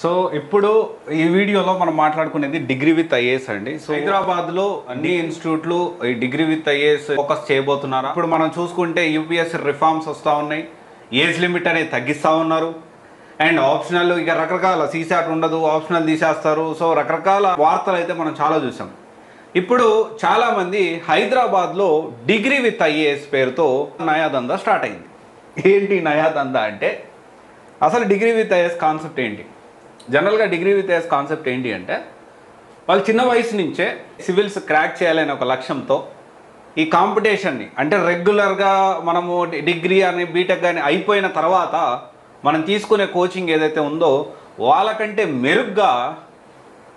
So ఇప్పుడు ఈ వీడియోలో మనం మాట్లాడుకునేది డిగ్రీ విత్ ఐఏఎస్ అండి. సో హైదరాబాద్లో అన్ని ఇన్స్టిట్యూట్లు ఈ డిగ్రీ విత్ ఐఏఎస్ ఫోకస్ చేయబోతున్నారు. ఇప్పుడు మనం చూసుకుంటే యూపీఎస్సీ రిఫార్మ్స్ వస్తూ ఉన్నాయి, ఏజ్ లిమిట్ అనేది తగ్గిస్తూ ఉన్నారు, అండ్ ఆప్షనల్ ఇక రకరకాల సీసాట్ ఉండదు, ఆప్షనల్ తీసేస్తారు. సో రకరకాల వార్తలు అయితే మనం చాలా చూసాం. ఇప్పుడు చాలామంది హైదరాబాద్లో డిగ్రీ విత్ ఐఏఎస్ పేరుతో నయాదందా స్టార్ట్ అయింది. ఏంటి నయాదందా అంటే అసలు డిగ్రీ విత్ ఐఏఎస్ కాన్సెప్ట్ ఏంటి? జనరల్గా డిగ్రీ విత్ ఐఏఎస్ కాన్సెప్ట్ ఏంటి అంటే వాళ్ళు చిన్న వయసు నుంచే సివిల్స్ క్రాక్ చేయాలనే ఒక లక్ష్యంతో ఈ కాంపిటీషన్ని అంటే రెగ్యులర్గా మనము డిగ్రీ అని బీటెక్ కానీ అయిపోయిన తర్వాత మనం తీసుకునే కోచింగ్ ఏదైతే ఉందో వాళ్ళకంటే మెరుగ్గా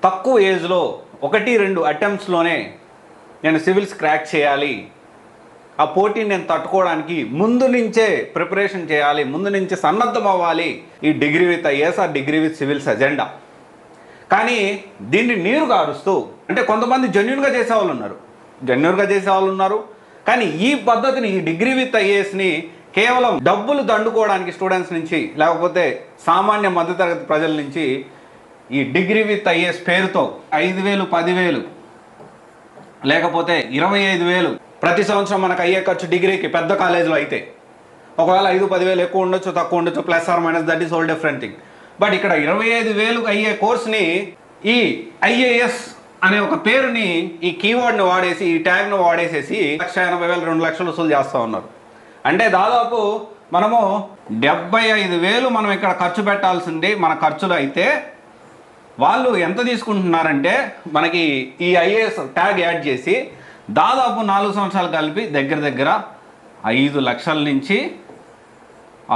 తక్కువ ఏజ్లో 1-2 అటెంప్ట్స్లోనే నేను సివిల్స్ క్రాక్ చేయాలి, ఆ పోటీని నేను తట్టుకోవడానికి ముందు నుంచే ప్రిపరేషన్ చేయాలి, ముందు నుంచే సన్నద్ధం అవ్వాలి ఈ డిగ్రీ విత్ ఐఏఎస్ ఆ డిగ్రీ విత్ సివిల్స్ ఎజెండా. కానీ దీన్ని నీరు గారుస్తూ అంటే కొంతమంది జెన్యున్గా చేసేవాళ్ళు ఉన్నారు, కానీ ఈ పద్ధతిని ఈ డిగ్రీ విత్ ఐఏఎస్ని కేవలం డబ్బులు దండుకోవడానికి స్టూడెంట్స్ నుంచి లేకపోతే సామాన్య మధ్యతరగతి ప్రజల నుంచి ఈ డిగ్రీ విత్ ఐఏఎస్ పేరుతో 5,000 10,000 లేకపోతే 25,000 ప్రతి సంవత్సరం మనకు అయ్యే ఖర్చు డిగ్రీకి పెద్ద కాలేజీలో అయితే ఒకవేళ 5-10,000 ఎక్కువ ఉండొచ్చు తక్కువ ఉండొచ్చు, plus or minus, that is all different thing. But ఇక్కడ 25,000 అయ్యే కోర్స్ని ఈ ఐఏఎస్ అనే ఒక పేరుని ఈ కీవర్డ్ని వాడేసి ఈ ట్యాగ్ను వాడేసేసి 1,80,000 2 లక్షలు వసూలు చేస్తూ ఉన్నారు. అంటే దాదాపు మనము 75,000 మనం ఇక్కడ ఖర్చు పెట్టాల్సింది మన ఖర్చులు అయితే వాళ్ళు ఎంత తీసుకుంటున్నారంటే మనకి ఈ ఐఏఎస్ ట్యాగ్ యాడ్ చేసి దాదాపు 4 సంవత్సరాలు కలిపి దగ్గర 5 లక్షల నుంచి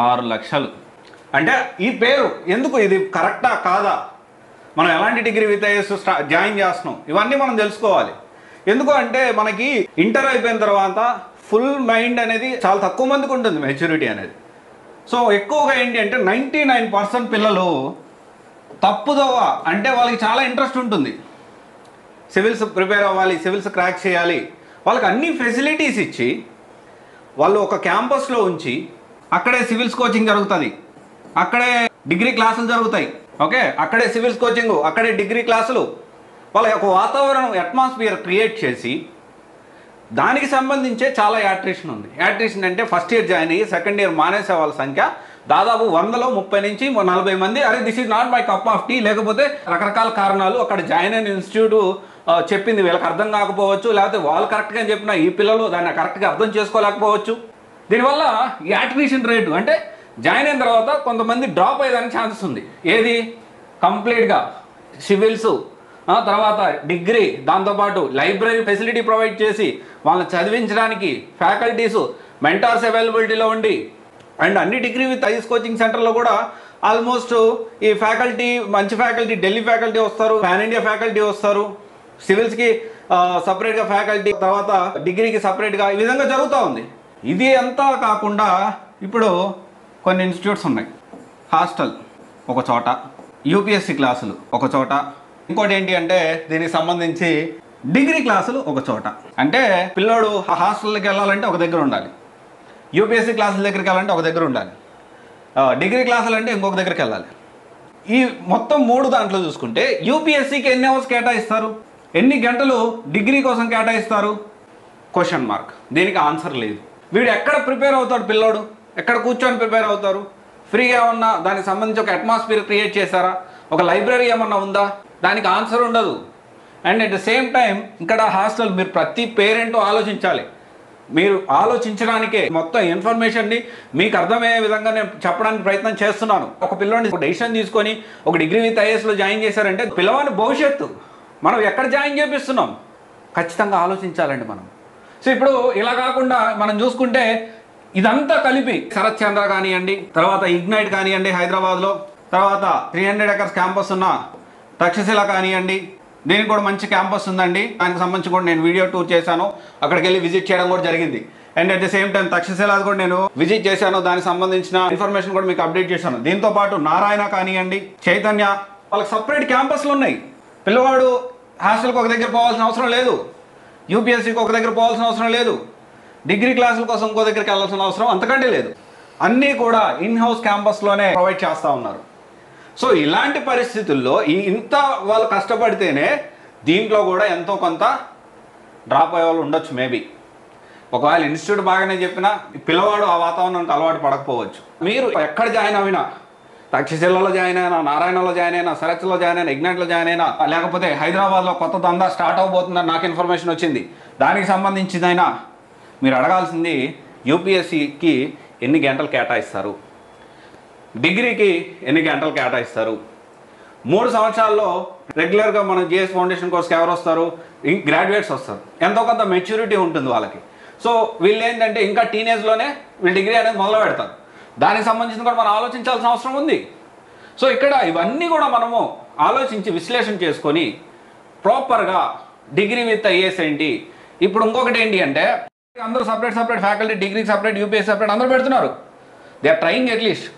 6 లక్షలు. అంటే ఈ పేరు ఎందుకు, ఇది కరెక్టా కాదా, మనం ఎలాంటి డిగ్రీ విత్ ఐఏఎస్ జాయిన్ చేస్తున్నాం ఇవన్నీ మనం తెలుసుకోవాలి. ఎందుకు అంటే మనకి ఇంటర్ అయిపోయిన తర్వాత ఫుల్ మైండ్ అనేది చాలా తక్కువ మందికి ఉంటుంది, మెచ్యూరిటీ అనేది. సో ఎక్కువగా ఏంటి అంటే 99% పిల్లలు తప్పుదోవ అంటే వాళ్ళకి చాలా ఇంట్రెస్ట్ ఉంటుంది, సివిల్స్ ప్రిపేర్ అవ్వాలి, సివిల్స్ క్రాక్ చేయాలి, వాళ్ళకి అన్ని ఫెసిలిటీస్ ఇచ్చి వాళ్ళు ఒక క్యాంపస్లో ఉంచి అక్కడే సివిల్స్ కోచింగ్ జరుగుతుంది, అక్కడే డిగ్రీ క్లాసులు జరుగుతాయి, ఓకే, అక్కడే సివిల్స్ కోచింగ్, అక్కడే డిగ్రీ క్లాసులు, వాళ్ళ ఒక వాతావరణం అట్మాస్ఫియర్ క్రియేట్ చేసి దానికి సంబంధించే చాలా యాట్రిషన్ ఉంది. యాట్రిషన్ అంటే ఫస్ట్ ఇయర్ జాయిన్ అయ్యి సెకండ్ ఇయర్ మానేసే వాళ్ళ సంఖ్య దాదాపు 100లో 30 నుంచి 40 మంది. అరే this is not my cup of tea, లేకపోతే రకరకాల కారణాలు అక్కడ జాయిన్ అయిన ఇన్స్టిట్యూట్ చెప్పింది వీళ్ళకి అర్థం కాకపోవచ్చు, లేకపోతే వాళ్ళు కరెక్ట్గా చెప్పిన ఈ పిల్లలు దాన్ని కరెక్ట్గా అర్థం చేసుకోలేకపోవచ్చు. దీనివల్ల యాట్రిషన్ రేటు అంటే జాయిన్ అయిన తర్వాత కొంతమంది డ్రాప్ అయ్యేదానికి ఛాన్సెస్ ఉంది. ఏది కంప్లీట్గా సివిల్స్ తర్వాత డిగ్రీ, దాంతోపాటు లైబ్రరీ ఫెసిలిటీ ప్రొవైడ్ చేసి వాళ్ళని చదివించడానికి ఫ్యాకల్టీసు మెంటార్స్ అవైలబిలిటీలో ఉండి అండ్ అన్ని డిగ్రీ విత్ ఐఏఎస్ కోచింగ్ సెంటర్లో కూడా ఆల్మోస్ట్ ఈ ఫ్యాకల్టీ మంచి ఫ్యాకల్టీ, ఢిల్లీ ఫ్యాకల్టీ వస్తారు, పాన్ ఇండియా ఫ్యాకల్టీ వస్తారు, సివిల్స్కి సపరేట్గా ఫ్యాకల్టీ, తర్వాత డిగ్రీకి సపరేట్గా, ఈ విధంగా జరుగుతూ ఉంది. ఇది అంతా కాకుండా ఇప్పుడు కొన్ని ఇన్స్టిట్యూట్స్ ఉన్నాయి, హాస్టల్ ఒక చోట, యూపీఎస్సీ క్లాసులు ఒక చోట, ఇంకోటి ఏంటి అంటే దీనికి సంబంధించి డిగ్రీ క్లాసులు ఒక చోట. అంటే పిల్లోడు హాస్టల్కి వెళ్ళాలంటే ఒక దగ్గర ఉండాలి, యూపీఎస్సీ క్లాసుల దగ్గరికి వెళ్ళాలంటే ఒక దగ్గర ఉండాలి, డిగ్రీ క్లాసులు అంటే ఇంకొక దగ్గరికి వెళ్ళాలి. ఈ మొత్తం 3 దాంట్లో చూసుకుంటే యూపీఎస్సీకి ఎన్ని అవర్స్ కేటాయిస్తారు, ఎన్ని గంటలు డిగ్రీ కోసం కేటాయిస్తారు, క్వశ్చన్ మార్క్. దీనికి ఆన్సర్ లేదు. వీడు ఎక్కడ ప్రిపేర్ అవుతాడు, పిల్లోడు ఎక్కడ కూర్చొని ప్రిపేర్ అవుతారు? ఫ్రీగా ఏమన్నా దానికి సంబంధించి ఒక అట్మాస్ఫియర్ క్రియేట్ చేశారా, ఒక లైబ్రరీ ఏమన్నా ఉందా? దానికి ఆన్సర్ ఉండదు. And at the same time ఇక్కడ హాస్టల్, మీరు ప్రతి పేరెంట్ ఆలోచించాలి. మీరు ఆలోచించడానికే మొత్తం ఇన్ఫర్మేషన్ని మీకు అర్థమయ్యే విధంగా నేను చెప్పడానికి ప్రయత్నం చేస్తున్నాను. ఒక పిల్లవాడిని ఒక డెసిషన్ తీసుకొని ఒక డిగ్రీ విత్ ఐఏఎస్లో జాయిన్ చేశారంటే పిల్లవాడి భవిష్యత్తు మనం ఎక్కడ జాయిన్ చేపిస్తున్నాం ఖచ్చితంగా ఆలోచించాలండి మనం. సో ఇప్పుడు ఇలా కాకుండా మనం చూసుకుంటే ఇదంతా కలిపి శరత్ చంద్ర కానివ్వండి, తర్వాత ఇగ్నైట్ కానివ్వండి హైదరాబాద్లో, తర్వాత 300 acres క్యాంపస్ ఉన్న తక్షశిల కానివ్వండి, దీనికి కూడా మంచి క్యాంపస్ ఉందండి, దానికి సంబంధించి కూడా నేను వీడియో టూర్ చేశాను, అక్కడికి వెళ్ళి విజిట్ చేయడం కూడా జరిగింది. And at the same time Takshashila కూడా నేను విజిట్ చేశాను, దానికి సంబంధించిన ఇన్ఫర్మేషన్ కూడా మీకు అప్డేట్ చేశాను. దీంతో పాటు నారాయణ కానివ్వండి, చైతన్య, వాళ్ళకి సపరేట్ క్యాంపస్లు ఉన్నాయి. పిల్లవాడు హాస్టల్కి ఒక దగ్గర పోవాల్సిన అవసరం లేదు, యూపీఎస్సీకి ఒక దగ్గర పోవాల్సిన అవసరం లేదు, డిగ్రీ క్లాసుల కోసం ఇంకో దగ్గరికి వెళ్ళాల్సిన అవసరం అంతకంటే లేదు. అన్నీ కూడా ఇన్ హౌస్ క్యాంపస్లోనే ప్రొవైడ్ చేస్తూ ఉన్నారు. సో ఇలాంటి పరిస్థితుల్లో ఇంత వాళ్ళు కష్టపడితేనే దీంట్లో కూడా ఎంతో కొంత డ్రాప్ అయ్యే వాళ్ళు ఉండొచ్చు మేబీ. ఒకవేళ ఇన్స్టిట్యూట్ బాగానే చెప్పినా పిల్లవాడు ఆ వాతావరణానికి అలవాటు పడకపోవచ్చు. మీరు ఎక్కడ జాయిన్ అయినా, తక్షశిలలో జాయిన్ అయినా, నారాయణలో జాయిన్ అయినా, సెలెక్ట్లో జాయిన్ అయినా, ఇగ్నైట్లో జాయిన్ అయినా, లేకపోతే హైదరాబాద్లో కొత్త దందా స్టార్ట్ అవబోతుందని నాకు ఇన్ఫర్మేషన్ వచ్చింది, దానికి సంబంధించిందైనా మీరు అడగాల్సింది యూపీఎస్సీకి ఎన్ని గంటలు కేటాయిస్తారు, డిగ్రీకి ఎన్ని గంటలు కేటాయిస్తారు. 3 సంవత్సరాల్లో రెగ్యులర్గా మన జిఎస్ ఫౌండేషన్ కోర్స్కి ఎవరు వస్తారు? గ్రాడ్యుయేట్స్ వస్తారు. ఎంతో కొంత మెచ్యూరిటీ ఉంటుంది వాళ్ళకి. సో వీళ్ళు ఏంటంటే ఇంకా టీనేజ్లోనే వీళ్ళు డిగ్రీ అనేది మొదలు పెడతారు. దానికి సంబంధించి కూడా మనం ఆలోచించాల్సిన అవసరం ఉంది. సో ఇక్కడ ఇవన్నీ కూడా మనము ఆలోచించి విశ్లేషణ చేసుకొని ప్రాపర్గా డిగ్రీ విత్ ఐఏఎస్ ఏంటి. ఇప్పుడు ఇంకొకటి ఏంటి అంటే అందరూ సపరేట్ ఫ్యాకల్టీ, డిగ్రీకి సపరేట్, యూపీఎస్ సపరేట్ అందరూ పెడుతున్నారు. దే ఆర్ ట్రయింగ్ అట్లీస్ట్,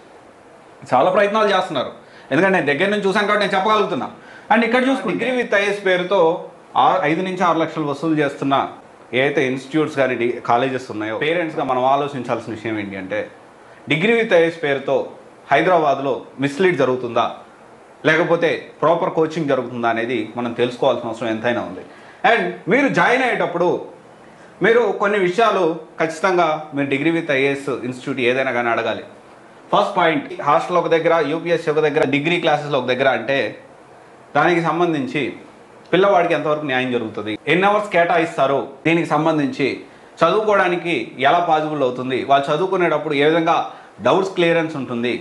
చాలా ప్రయత్నాలు చేస్తున్నారు. ఎందుకంటే నేను దగ్గర నుంచి చూసాను కాబట్టి నేను చెప్పగలుగుతున్నా. అండ్ ఇక్కడ చూసుకుంటే డిగ్రీ విత్ ఐఏఎస్ పేరుతో 5 నుంచి 6 లక్షలు వసూలు చేస్తున్న ఏదైతే ఇన్స్టిట్యూట్స్ కానీ కాలేజెస్ ఉన్నాయో, పేరెంట్స్గా మనం ఆలోచించాల్సిన విషయం ఏంటి అంటే డిగ్రీ విత్ ఐఏఎస్ పేరుతో హైదరాబాద్లో మిస్లీడ్ జరుగుతుందా, లేకపోతే ప్రాపర్ కోచింగ్ జరుగుతుందా అనేది మనం తెలుసుకోవాల్సిన అవసరం ఎంతైనా ఉంది. అండ్ మీరు జాయిన్ అయ్యేటప్పుడు మీరు కొన్ని విషయాలు ఖచ్చితంగా మీరు డిగ్రీ విత్ ఐఏఎస్ ఇన్స్టిట్యూట్ ఏదైనా కానీ అడగాలి. ఫస్ట్ పాయింట్, హాస్టల్ ఒక దగ్గర, యూపీఎస్సీ ఒక దగ్గర, డిగ్రీ క్లాసెస్లో ఒక దగ్గర అంటే దానికి సంబంధించి పిల్లవాడికి ఎంతవరకు న్యాయం జరుగుతుంది, ఎన్ని అవర్స్ కేటాయిస్తారు, దీనికి సంబంధించి చదువుకోవడానికి ఎలా పాసిబుల్ అవుతుంది, వాళ్ళు చదువుకునేటప్పుడు ఏ విధంగా డౌట్స్ క్లియరెన్స్ ఉంటుంది.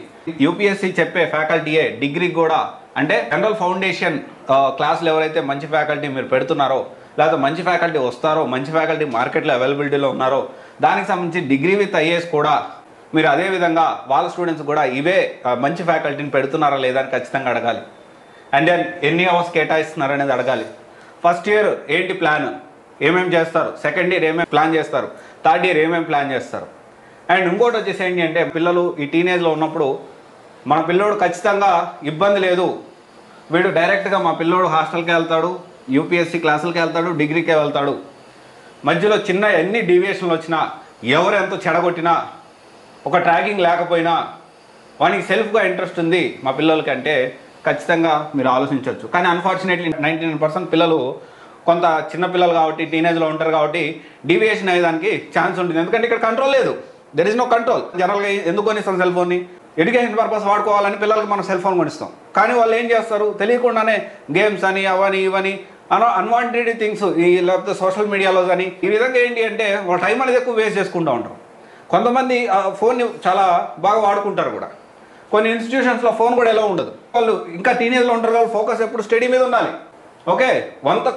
యూపీఎస్సీ చెప్పే ఫ్యాకల్టీయే డిగ్రీకి కూడా, అంటే జనరల్ ఫౌండేషన్ క్లాసులు ఎవరైతే మంచి ఫ్యాకల్టీ మీరు పెడుతున్నారో, లేకపోతే మంచి ఫ్యాకల్టీ వస్తారో, మంచి ఫ్యాకల్టీ మార్కెట్లో అవైలబిలిటీలో ఉన్నారో, దానికి సంబంధించి డిగ్రీ విత్ ఐఏఎస్ కూడా మీరు అదేవిధంగా వాళ్ళ స్టూడెంట్స్ కూడా ఇవే మంచి ఫ్యాకల్టీని పెడుతున్నారా లేదా అని ఖచ్చితంగా అడగాలి. అండ్ దెన్ ఎన్ని అవర్స్ కేటాయిస్తున్నారు అనేది అడగాలి. ఫస్ట్ ఇయర్ ఏంటి ప్లాన్, ఏమేమి చేస్తారు, సెకండ్ ఇయర్ ఏమేమి ప్లాన్ చేస్తారు, థర్డ్ ఇయర్ ఏమేమి ప్లాన్ చేస్తారు. అండ్ ఇంకోటి వచ్చేసి ఏంటి అంటే పిల్లలు ఈ టీనేజ్లో ఉన్నప్పుడు మన పిల్లోడు ఖచ్చితంగా ఇబ్బంది లేదు, వీడు డైరెక్ట్గా మా పిల్లోడు హాస్టల్కి వెళ్తాడు, యూపీఎస్సీ క్లాసులకి వెళ్తాడు, డిగ్రీకే వెళ్తాడు, మధ్యలో చిన్న ఎన్ని డీవియేషన్లు వచ్చినా, ఎవరు ఎంతో చెడగొట్టినా, ఒక ట్రాకింగ్ లేకపోయినా వానికి సెల్ఫ్గా ఇంట్రెస్ట్ ఉంది మా పిల్లలకి అంటే ఖచ్చితంగా మీరు ఆలోచించవచ్చు. కానీ అన్ఫార్చునేట్లీ 99% పిల్లలు కొంత చిన్న పిల్లలు కాబట్టి టీనేజ్లో ఉంటారు కాబట్టి డీవియేషన్ అయ్యేదానికి ఛాన్స్ ఉంటుంది. ఎందుకంటే ఇక్కడ కంట్రోల్ లేదు, దెర్ ఇస్ నో కంట్రోల్. జనరల్గా ఎందుకు కొనిస్తాం సెల్ ఫోన్ని, ఎడ్యుకేషన్ పర్పస్ వాడుకోవాలని పిల్లలకి మనం సెల్ ఫోన్ కొనిస్తాం. కానీ వాళ్ళు ఏం చేస్తారు, తెలియకుండానే గేమ్స్ అని అవని ఇవని అన్వాంటెడ్ థింగ్స్, ఈ లేకపోతే సోషల్ మీడియాలో కానీ ఈ విధంగా ఏంటి అంటే వాళ్ళ టైం అనేది ఎక్కువ వేస్ట్ చేసుకుంటూ ఉంటారు. కొంతమంది ఫోన్ని చాలా బాగా వాడుకుంటారు కూడా. కొన్ని ఇన్స్టిట్యూషన్స్లో ఫోన్ కూడా ఎలా ఉండదు, వాళ్ళు ఇంకా టీనేజ్లో ఉంటారు కాబట్టి ఫోకస్ ఎప్పుడు స్టడీ మీద ఉండాలి. ఓకే,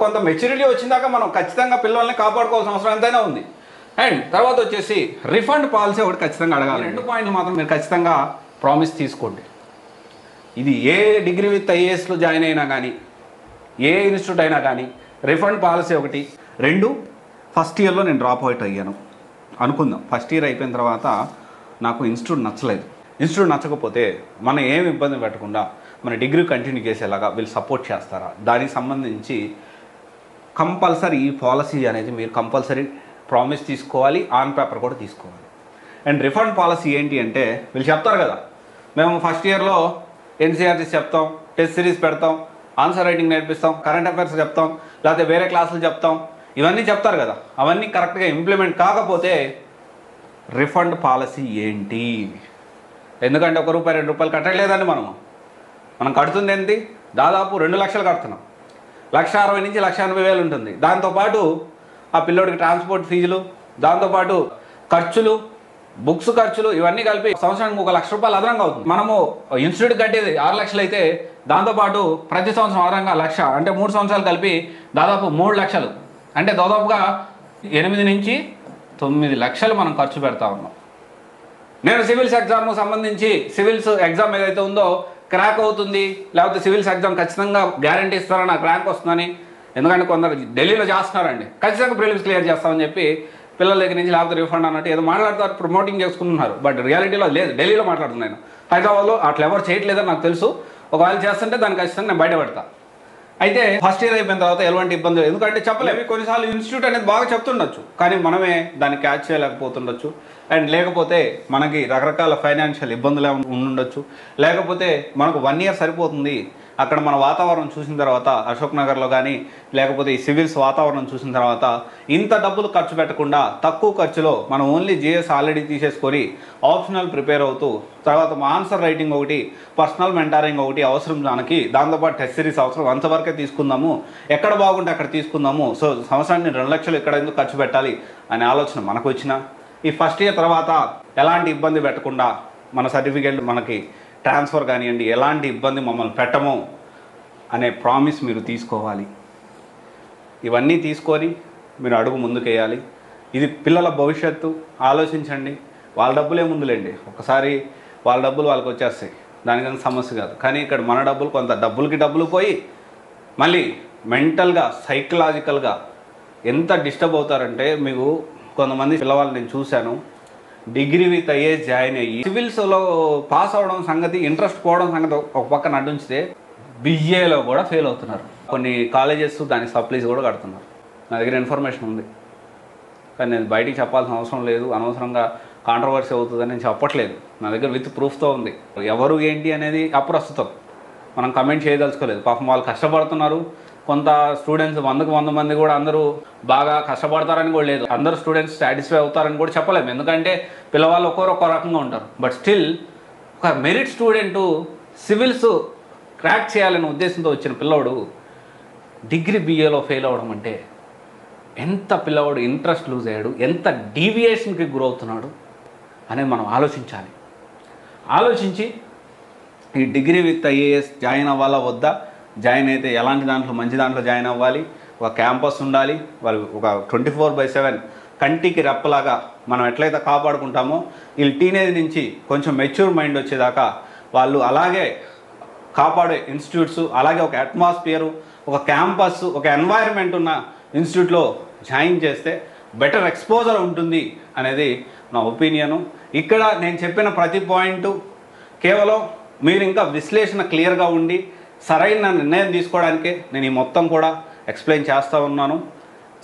కొంత మెచ్యూరిటీ వచ్చిందాక మనం ఖచ్చితంగా పిల్లల్ని కాపాడుకోవాల్సిన అవసరం ఎంతైనా ఉంది. అండ్ తర్వాత వచ్చేసి రిఫండ్ పాలసీ ఒకటి ఖచ్చితంగా అడగాలి. 2 పాయింట్లు మాత్రం మీరు ఖచ్చితంగా ప్రామిస్ తీసుకోండి. ఇది ఏ డిగ్రీ విత్ ఐఏఎస్లో జాయిన్ అయినా కానీ, ఏ ఇన్స్టిట్యూట్ అయినా కానీ రిఫండ్ పాలసీ ఒకటి. 2, ఫస్ట్ ఇయర్లో నేను డ్రాప్ అవుట్ అయ్యాను అనుకుందాం. ఫస్ట్ ఇయర్ అయిపోయిన తర్వాత నాకు ఇన్స్టిట్యూట్ నచ్చలేదు. ఇన్స్టిట్యూట్ నచ్చకపోతే మనం ఏమి ఇబ్బంది పెట్టకుండా మన డిగ్రీ కంటిన్యూ చేసేలాగా వీళ్ళు సపోర్ట్ చేస్తారా, దానికి సంబంధించి కంపల్సరీ ఈ పాలసీ అనేది మీరు కంపల్సరీ ప్రామిస్ తీసుకోవాలి, ఆన్ పేపర్ కూడా తీసుకోవాలి. అండ్ రిఫండ్ పాలసీ ఏంటి అంటే వీళ్ళు చెప్తారు కదా, మేము ఫస్ట్ ఇయర్లో ఎన్సీఆర్టీస్ చెప్తాం, టెస్ట్ సిరీస్ పెడతాం, ఆన్సర్ రైటింగ్ నేర్పిస్తాం, కరెంట్ అఫైర్స్ చెప్తాం, లేకపోతే వేరే క్లాసులు చెప్తాం, ఇవన్నీ చెప్తారు కదా. అవన్నీ కరెక్ట్గా ఇంప్లిమెంట్ కాకపోతే రిఫండ్ పాలసీ ఏంటి? ఎందుకంటే ₹1, ₹2 కట్టలేదండి. మనం కడుతుంది ఏంటి, దాదాపు 2 లక్షలు కడుతున్నాం. 1,60,000 నుంచి 1,80,000 ఉంటుంది. దాంతోపాటు ఆ పిల్లోడికి ట్రాన్స్పోర్ట్ ఫీజులు, దాంతోపాటు ఖర్చులు, బుక్స్ ఖర్చులు, ఇవన్నీ కలిపి సంవత్సరానికి ₹1,00,000 అదనంగా అవుతుంది. మనము ఇన్స్టిట్యూట్ కట్టేది 6 లక్షలు అయితే దాంతోపాటు ప్రతి సంవత్సరం అదనంగా 1,00,000, అంటే 3 సంవత్సరాలు కలిపి దాదాపు 3 లక్షలు, అంటే దాదాపుగా 8 నుంచి 9 లక్షలు మనం ఖర్చు పెడతా ఉన్నాం. నేను సివిల్స్ ఎగ్జామ్కు సంబంధించి సివిల్స్ ఎగ్జామ్ ఏదైతే ఉందో క్రాక్ అవుతుంది, లేకపోతే సివిల్స్ ఎగ్జామ్ ఖచ్చితంగా గ్యారంటీ ఇస్తారా నాకు ర్యాంక్ వస్తుందని. ఎందుకంటే కొందరు ఢిల్లీలో చేస్తున్నారండి, ఖచ్చితంగా ప్రిలిమ్స్ క్లియర్ చేస్తామని చెప్పి పిల్లల దగ్గర నుంచి లేకపోతే రిఫండ్ అన్నట్టు ఏదో మాట్లాడతారు, ప్రమోటింగ్ చేసుకుంటున్నారు. బట్ రియాలిటీలో లేదు, ఢిల్లీలో మాట్లాడుతున్నాను. హైదరాబాద్లో అట్లా ఎవరు చేయట్లేదని నాకు తెలుసు. ఒకవేళ చేస్తుంటే దాన్ని ఖచ్చితంగా నేను బయటపెడతా. అయితే ఫస్ట్ ఇయర్ అయిపోయిన తర్వాత ఎలాంటి ఇబ్బంది లేదు, ఎందుకంటే చెప్పలేము. కొన్నిసార్లు ఇన్స్టిట్యూట్ అనేది బాగా చెప్తుండొచ్చు, కానీ మనమే దాన్ని క్యాచ్ చేయలేకపోతుండొచ్చు. అండ్ లేకపోతే మనకి రకరకాల ఫైనాన్షియల్ ఇబ్బందులు ఉండొచ్చు, లేకపోతే మనకు 1 ఇయర్ సరిపోతుంది. అక్కడ మన వాతావరణం చూసిన తర్వాత అశోక్ నగర్లో కానీ లేకపోతే ఈ సివిల్స్ వాతావరణం చూసిన తర్వాత ఇంత డబ్బులు ఖర్చు పెట్టకుండా తక్కువ ఖర్చులో మనం ఓన్లీ జిఎస్ ఆల్రెడీ తీసేసుకొని ఆప్షనల్ ప్రిపేర్ అవుతూ తర్వాత ఆన్సర్ రైటింగ్ ఒకటి, పర్సనల్ మెంటారింగ్ ఒకటి అవసరం మనకి, దాంతోపాటు టెస్ట్ సిరీస్ అవసరం, అంతవరకే తీసుకుందాము, ఎక్కడ బాగుంటే అక్కడ తీసుకుందాము. సో సంవత్సరాన్ని 2 లక్షలు ఇక్కడ ఎందుకు ఖర్చు పెట్టాలి అనే ఆలోచన మనకు వచ్చిన ఈ ఫస్ట్ ఇయర్ తర్వాత ఎలాంటి ఇబ్బంది పెట్టకుండా మన సర్టిఫికేట్ మనకి ట్రాన్స్ఫర్ కానివ్వండి, ఎలాంటి ఇబ్బంది మమ్మల్ని పెట్టము అనే ప్రామిస్ మీరు తీసుకోవాలి. ఇవన్నీ తీసుకొని మీరు అడుగు ముందుకేయాలి. ఇది పిల్లల భవిష్యత్తు, ఆలోచించండి. వాళ్ళ డబ్బులే ముందులేండి, ఒకసారి వాళ్ళ డబ్బులు వాళ్ళకి వచ్చేస్తాయి, దానికన్నా సమస్య కాదు. కానీ ఇక్కడ మన డబ్బులు కొంత డబ్బులు పోయి మళ్ళీ మెంటల్గా సైకలాజికల్గా ఎంత డిస్టర్బ్ అవుతారంటే, మీకు కొంతమంది పిల్లవాళ్ళు నేను చూశాను, డిగ్రీ విత్ ఐఏఎస్ జాయిన్ అయ్యి సివిల్స్లో పాస్ అవ్వడం సంగతి, ఇంట్రెస్ట్ పోవడం సంగతి ఒక పక్కన నడుంచితే బిఏలో కూడా ఫెయిల్ అవుతున్నారు. కొన్ని కాలేజెస్ దానికి సప్లీస్ కూడా కడుతున్నారు. నా దగ్గర ఇన్ఫర్మేషన్ ఉంది, కానీ నేను బయటికి చెప్పాల్సిన అవసరం లేదు, అనవసరంగా కాంట్రవర్సీ అవుతుందని నేను చెప్పట్లేదు. నా దగ్గర విత్ ప్రూఫ్తో ఉంది. ఎవరు ఏంటి అనేది అప్రస్తుతం, మనం కమెంట్ చేయదలుచుకోలేదు. పాపం వాళ్ళు కష్టపడుతున్నారు. కొంత స్టూడెంట్స్ 100 మంది కూడా అందరూ బాగా కష్టపడతారని కూడా లేదు, అందరూ స్టూడెంట్స్ సాటిస్ఫై అవుతారని కూడా చెప్పలేము, ఎందుకంటే పిల్లవాళ్ళు ఒక్కో రకంగా ఉంటారు. బట్ స్టిల్ ఒక మెరిట్ స్టూడెంటు సివిల్స్ క్రాక్ చేయాలనే ఉద్దేశంతో వచ్చిన పిల్లవాడు డిగ్రీ బిఏలో ఫెయిల్ అవ్వడం అంటే ఎంత పిల్లవాడు ఇంట్రెస్ట్ లూజ్ అయ్యాడు, ఎంత డీవియేషన్కి గురవుతున్నాడు అనేది మనం ఆలోచించాలి. ఆలోచించి ఈ డిగ్రీ విత్ ఐఏఎస్ జాయిన్ అవ్వాలా వద్దా, జాయిన్ అయితే ఎలాంటి దాంట్లో మంచి దాంట్లో జాయిన్ అవ్వాలి, ఒక క్యాంపస్ ఉండాలి, వాళ్ళు ఒక 24/7 కంటికి రెప్పలాగా మనం ఎట్లయితే కాపాడుకుంటామో వీళ్ళు టీనేజ్ నుంచి కొంచెం మెచ్యూర్ మైండ్ వచ్చేదాకా వాళ్ళు అలాగే కాపాడే ఇన్స్టిట్యూట్స్, అలాగే ఒక అట్మాస్ఫియరు, ఒక క్యాంపస్, ఒక ఎన్వైర్న్మెంట్ ఉన్న ఇన్స్టిట్యూట్లో జాయిన్ చేస్తే బెటర్ ఎక్స్పోజర్ ఉంటుంది అనేది నా ఒపీనియను. ఇక్కడ నేను చెప్పిన ప్రతి పాయింట్ కేవలం మీరు ఇంకా విశ్లేషణ క్లియర్గా ఉండి సరైన నిర్ణయం తీసుకోవడానికే నేను ఈ మొత్తం కూడా ఎక్స్ప్లెయిన్ చేస్తూ ఉన్నాను.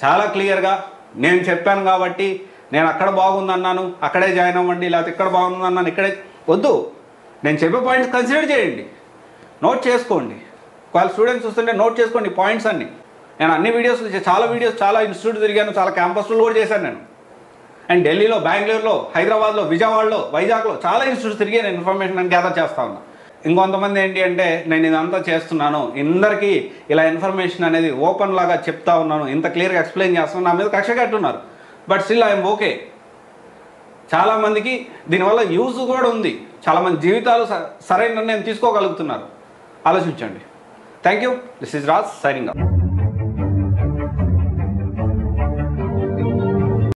చాలా క్లియర్గా నేను చెప్పాను కాబట్టి నేను అక్కడ బాగుందన్నాను అక్కడే జాయిన్ అవ్వండి, లేకపోతే ఇక్కడ బాగుందన్నాను ఇక్కడే వద్దు. నేను చెప్పే పాయింట్స్ కన్సిడర్ చేయండి, నోట్ చేసుకోండి. ఒకవేళ స్టూడెంట్స్ వస్తుంటే నోట్ చేసుకోండి పాయింట్స్ అన్నీ. నేను అన్ని వీడియోస్ చాలా ఇన్స్టిట్యూట్ తిరిగాను, చాలా క్యాంపస్లు కూడా చేశాను నేను. అండ్ ఢిల్లీలో, బెంగళూరులో, హైదరాబాద్లో, విజయవాడలో, వైజాగ్లో చాలా ఇన్స్టిట్యూట్స్ తిరిగి నేను ఇన్ఫర్మేషన్ నేను గ్యాదర్ చేస్తా ఉన్నా. ఇంకొంతమంది ఏంటి అంటే నేను ఇదంతా చేస్తున్నాను, అందరికీ ఇలా ఇన్ఫర్మేషన్ అనేది ఓపెన్ లాగా చెప్తా ఉన్నాను, ఇంత క్లియర్గా ఎక్స్ప్లెయిన్ చేస్తున్నాను, నా మీద కక్ష కట్టున్నారు. But still I'm okay. చాలామందికి దీనివల్ల యూజ్ కూడా ఉంది, చాలామంది జీవితాలు సరైన నిర్ణయం తీసుకోగలుగుతున్నారు. ఆలోచించండి. Thank you. This is Raj signing up.